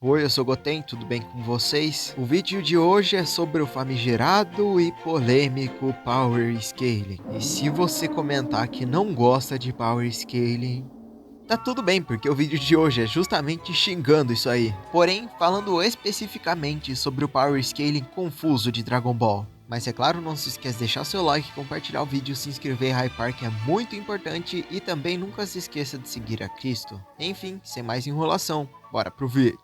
Oi, eu sou o Goten, tudo bem com vocês? O vídeo de hoje é sobre o famigerado e polêmico Power Scaling. E se você comentar que não gosta de Power Scaling, tá tudo bem, porque o vídeo de hoje é justamente xingando isso aí. Porém, falando especificamente sobre o Power Scaling confuso de Dragon Ball. Mas é claro, não se esqueça de deixar seu like, compartilhar o vídeo, se inscrever e hypar, que é muito importante. E também nunca se esqueça de seguir a Cristo. Enfim, sem mais enrolação, bora pro vídeo.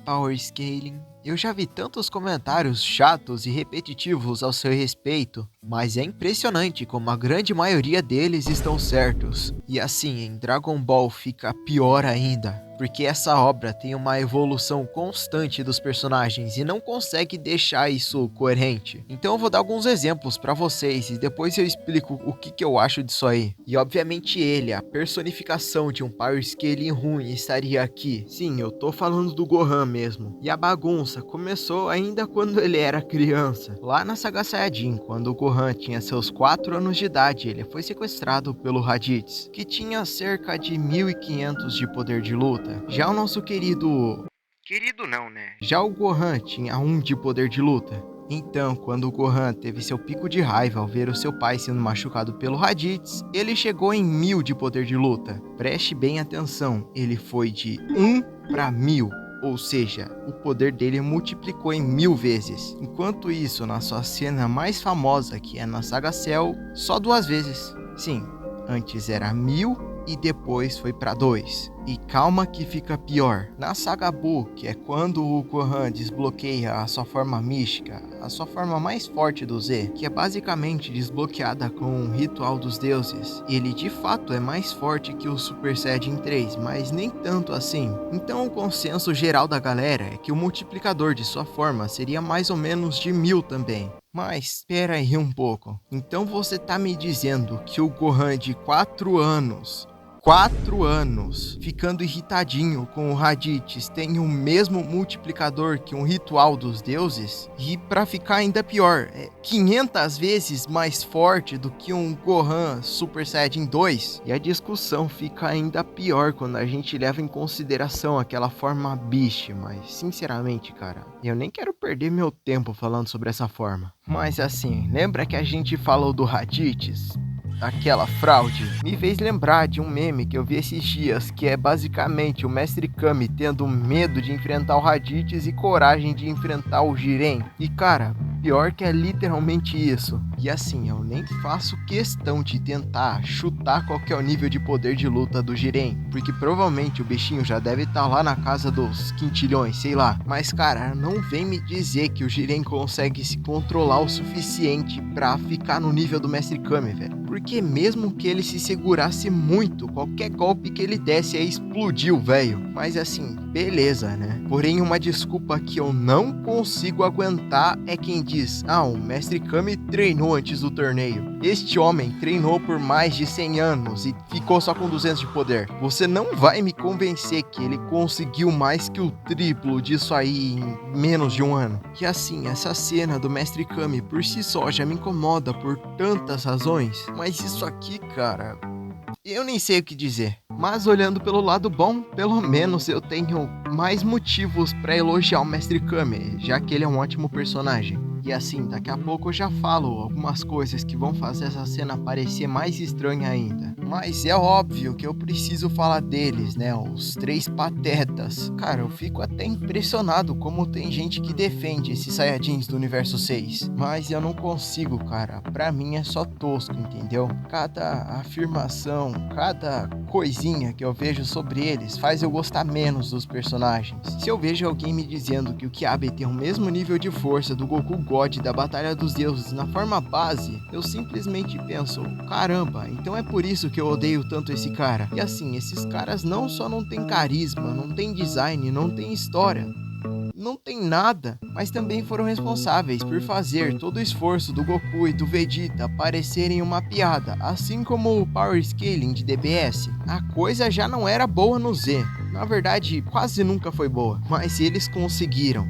Power Scaling. Eu já vi tantos comentários chatos e repetitivos ao seu respeito, mas é impressionante como a grande maioria deles estão certos. E assim, em Dragon Ball fica pior ainda, porque essa obra tem uma evolução constante dos personagens e não consegue deixar isso coerente. Então eu vou dar alguns exemplos pra vocês e depois eu explico o que eu acho disso aí. E obviamente ele, a personificação de um Power Scaling ruim, estaria aqui. Sim, eu tô falando do Gohan mesmo. E a bagunça começou ainda quando ele era criança. Lá na Saga Saiyajin, quando o Gohan tinha seus 4 anos de idade, ele foi sequestrado pelo Raditz, que tinha cerca de 1500 de poder de luta. Já o nosso querido... Querido não, né? Já o Gohan tinha 1 de poder de luta. Então, quando o Gohan teve seu pico de raiva ao ver o seu pai sendo machucado pelo Raditz, ele chegou em 1000 de poder de luta. Preste bem atenção, ele foi de 1 para 1000. Ou seja, o poder dele multiplicou em 1000 vezes. Enquanto isso, na sua cena mais famosa, que é na Saga Cell, só 2 vezes. Sim, antes era 1000 e depois foi para 2. E calma que fica pior. Na Saga Buu, que é quando o Gohan desbloqueia a sua forma mística, a sua forma mais forte do Z, que é basicamente desbloqueada com o Ritual dos Deuses, ele de fato é mais forte que o Super Saiyajin 3, mas nem tanto assim. Então o consenso geral da galera é que o multiplicador de sua forma seria mais ou menos de 1000 também. Mas espera aí um pouco. Então você tá me dizendo que o Gohan de 4 anos, ficando irritadinho com o Raditz, tem o mesmo multiplicador que um Ritual dos Deuses? E pra ficar ainda pior, é 500 vezes mais forte do que um Gohan Super Saiyajin 2? E a discussão fica ainda pior quando a gente leva em consideração aquela forma Beast, mas sinceramente, cara, eu nem quero perder meu tempo falando sobre essa forma. Mas assim, lembra que a gente falou do Raditz? Aquela fraude me fez lembrar de um meme que eu vi esses dias, que é basicamente o Mestre Kami tendo medo de enfrentar o Raditz e coragem de enfrentar o Jiren. E cara, pior que é literalmente isso. E assim, eu nem faço questão de tentar chutar qual que é o nível de poder de luta do Jiren, porque provavelmente o bichinho já deve estar lá na casa dos quintilhões, sei lá. Mas cara, não vem me dizer que o Jiren consegue se controlar o suficiente pra ficar no nível do Mestre Kami, velho. Porque mesmo que ele se segurasse muito, qualquer golpe que ele desse aí explodiu, velho. Mas assim, beleza, né? Porém, uma desculpa que eu não consigo aguentar é quem diz: o Mestre Kami treinou antes do torneio. Este homem treinou por mais de 100 anos e ficou só com 200 de poder. Você não vai me convencer que ele conseguiu mais que o triplo disso aí em menos de um ano. E assim, essa cena do Mestre Kami por si só já me incomoda por tantas razões. Mas isso aqui, cara, eu nem sei o que dizer. Mas olhando pelo lado bom, pelo menos eu tenho mais motivos pra elogiar o Mestre Kami, já que ele é um ótimo personagem. E assim, daqui a pouco eu já falo algumas coisas que vão fazer essa cena parecer mais estranha ainda. Mas é óbvio que eu preciso falar deles, né? Os 3 patetas. Cara, eu fico até impressionado como tem gente que defende esses Saiyajins do Universo 6. Mas eu não consigo, cara. Pra mim é só tosco, entendeu? Cada afirmação, cada coisinha que eu vejo sobre eles faz eu gostar menos dos personagens. Se eu vejo alguém me dizendo que o Kiabe tem o mesmo nível de força do Goku God da Batalha dos Deuses na forma base, eu simplesmente penso: caramba, então é por isso que eu odeio tanto esse cara. E assim, esses caras não só não tem carisma, não tem design, não tem história, não tem nada, mas também foram responsáveis por fazer todo o esforço do Goku e do Vegeta parecerem uma piada, assim como o Power Scaling de DBS. A coisa já não era boa no Z, Na verdade, quase nunca foi boa, mas eles conseguiram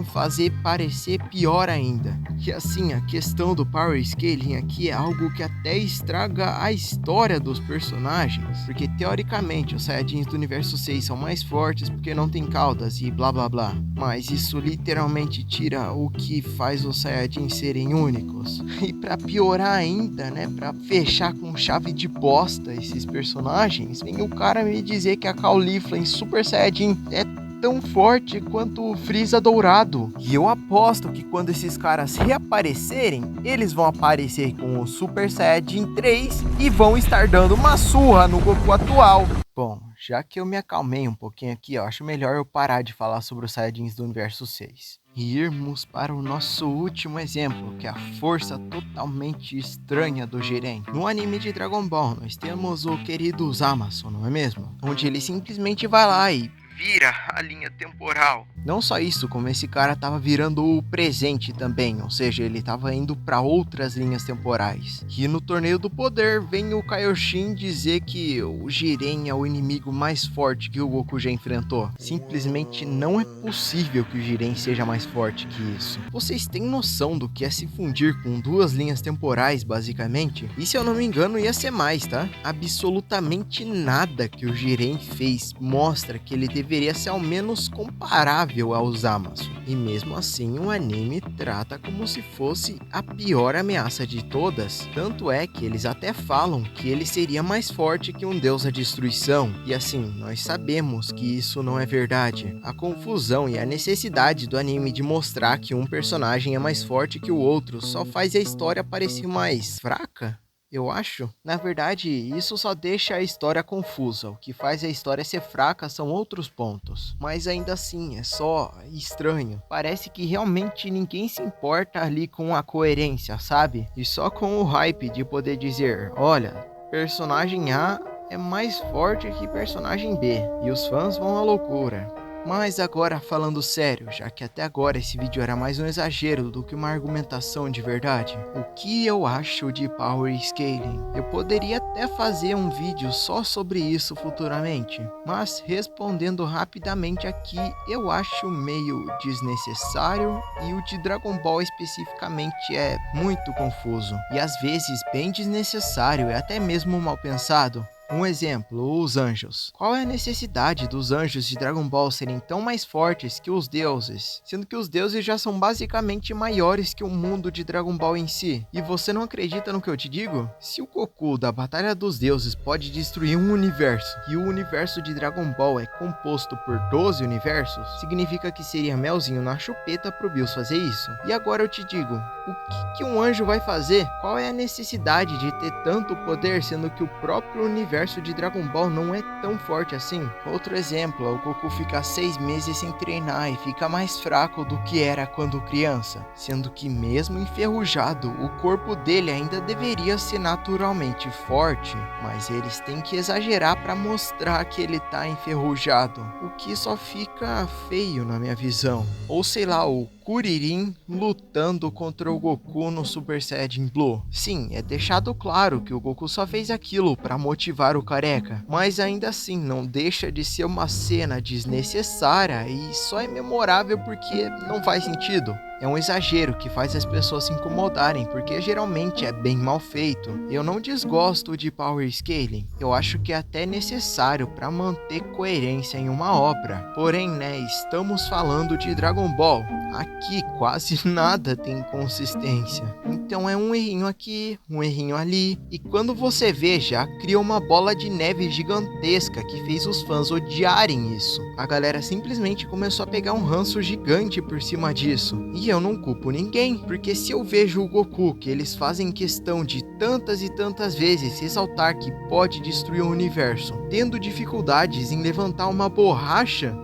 fazer parecer pior ainda. E assim, a questão do Power Scaling aqui é algo que até estraga a história dos personagens, porque teoricamente os Saiyajins do universo 6 são mais fortes porque não tem caudas e blá blá blá, mas isso literalmente tira o que faz os Saiyajins serem únicos. E pra piorar ainda, né, pra fechar com chave de bosta esses personagens, vem o cara me dizer que a Caulifla em Super Saiyajin é tão forte quanto o Freeza dourado. E eu aposto que quando esses caras reaparecerem, eles vão aparecer com o Super Saiyajin 3 e vão estar dando uma surra no Goku atual. Bom, já que eu me acalmei um pouquinho aqui, eu acho melhor eu parar de falar sobre os Saiyajins do universo 6 e irmos para o nosso último exemplo, que é a força totalmente estranha do Jiren. No anime de Dragon Ball, nós temos o querido Zamasu, não é mesmo? Onde ele simplesmente vai lá e vira a linha temporal. Não só isso, como esse cara tava virando o presente também, ou seja, ele tava indo para outras linhas temporais. E no Torneio do Poder vem o Kaioshin dizer que o Jiren é o inimigo mais forte que o Goku já enfrentou. Simplesmente não é possível que o Jiren seja mais forte que isso. Vocês têm noção do que é se fundir com duas linhas temporais, basicamente? E se eu não me engano, ia ser mais, tá? Absolutamente nada que o Jiren fez mostra que ele deveria ser ao menos comparável ao Zamasu. E mesmo assim o anime trata como se fosse a pior ameaça de todas. Tanto é que eles até falam que ele seria mais forte que um deus da destruição. E assim, nós sabemos que isso não é verdade. A confusão e a necessidade do anime de mostrar que um personagem é mais forte que o outro só faz a história parecer mais fraca. Eu acho. Na verdade, isso só deixa a história confusa. O que faz a história ser fraca são outros pontos. Mas ainda assim, é só estranho. Parece que realmente ninguém se importa ali com a coerência, sabe? E só com o hype de poder dizer, olha, personagem A é mais forte que personagem B. E os fãs vão à loucura. Mas agora falando sério, já que até agora esse vídeo era mais um exagero do que uma argumentação de verdade, o que eu acho de Power Scaling? Eu poderia até fazer um vídeo só sobre isso futuramente, mas respondendo rapidamente aqui, eu acho meio desnecessário e o de Dragon Ball especificamente é muito confuso e às vezes bem desnecessário e até mesmo mal pensado. Um exemplo, os anjos. Qual é a necessidade dos anjos de Dragon Ball serem tão mais fortes que os deuses? Sendo que os deuses já são basicamente maiores que o mundo de Dragon Ball em si. E você não acredita no que eu te digo? Se o Goku da Batalha dos Deuses pode destruir um universo, e o universo de Dragon Ball é composto por 12 universos, significa que seria melzinho na chupeta pro Bills fazer isso. E agora eu te digo, o que um anjo vai fazer? Qual é a necessidade de ter tanto poder, sendo que o próprio universo de Dragon Ball não é tão forte assim? Outro exemplo é o Goku ficar 6 meses sem treinar e fica mais fraco do que era quando criança, sendo que mesmo enferrujado, o corpo dele ainda deveria ser naturalmente forte, mas eles têm que exagerar para mostrar que ele tá enferrujado, o que só fica feio na minha visão. Ou sei lá, o Kuririn lutando contra o Goku no Super Saiyajin Blue. Sim, é deixado claro que o Goku só fez aquilo para motivar o careca, mas ainda assim não deixa de ser uma cena desnecessária e só é memorável porque não faz sentido. É um exagero que faz as pessoas se incomodarem, porque geralmente é bem mal feito. Eu não desgosto de Power Scaling, eu acho que é até necessário para manter coerência em uma obra. Porém, né, estamos falando de Dragon Ball. Aqui quase nada tem consistência. Então é um errinho aqui, um errinho ali. E quando você vê, já cria uma bola de neve gigantesca que fez os fãs odiarem isso. A galera simplesmente começou a pegar um ranço gigante por cima disso. E eu não culpo ninguém, porque se eu vejo o Goku, que eles fazem questão de tantas e tantas vezes ressaltar que pode destruir o universo, tendo dificuldades em levantar uma borracha,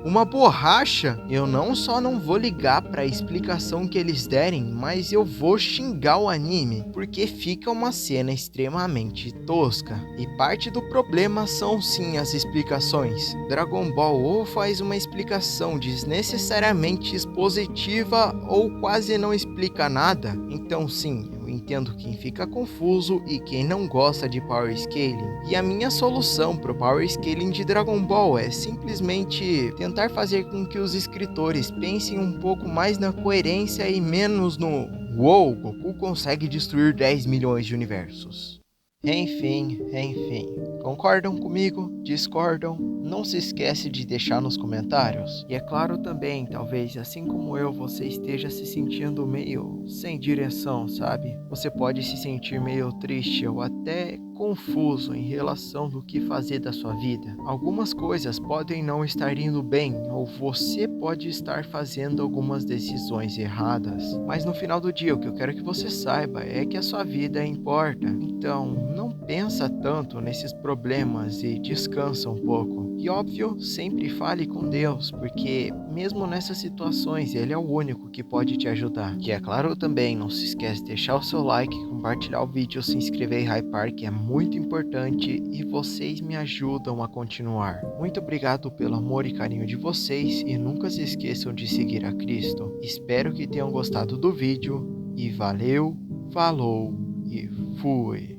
eu não só não vou ligar pra explicação que eles derem, mas eu vou xingar o anime, porque fica uma cena extremamente tosca. E parte do problema são sim as explicações. Dragon Ball ou faz uma explicação desnecessariamente expositiva ou quase não explica nada. Então sim, eu eu entendo quem fica confuso e quem não gosta de Power Scaling. E a minha solução para o Power Scaling de Dragon Ball é simplesmente tentar fazer com que os escritores pensem um pouco mais na coerência e menos no "Uou, Goku consegue destruir 10 milhões de universos". Enfim. Concordam comigo? Discordam? Não se esquece de deixar nos comentários. E é claro também, talvez assim como eu, você esteja se sentindo meio sem direção, sabe? Você pode se sentir meio triste ou até confuso em relação do que fazer da sua vida. Algumas coisas podem não estar indo bem, ou você pode estar fazendo algumas decisões erradas. Mas no final do dia, o que eu quero que você saiba é que a sua vida importa. Então, não pensa tanto nesses problemas e descansa um pouco. E óbvio, sempre fale com Deus, porque mesmo nessas situações, Ele é o único que pode te ajudar. E é claro também, não se esquece de deixar o seu like, compartilhar o vídeo, se inscrever e hypar, que é muito importante e vocês me ajudam a continuar. Muito obrigado pelo amor e carinho de vocês e nunca se esqueçam de seguir a Cristo. Espero que tenham gostado do vídeo e valeu, falou e fui!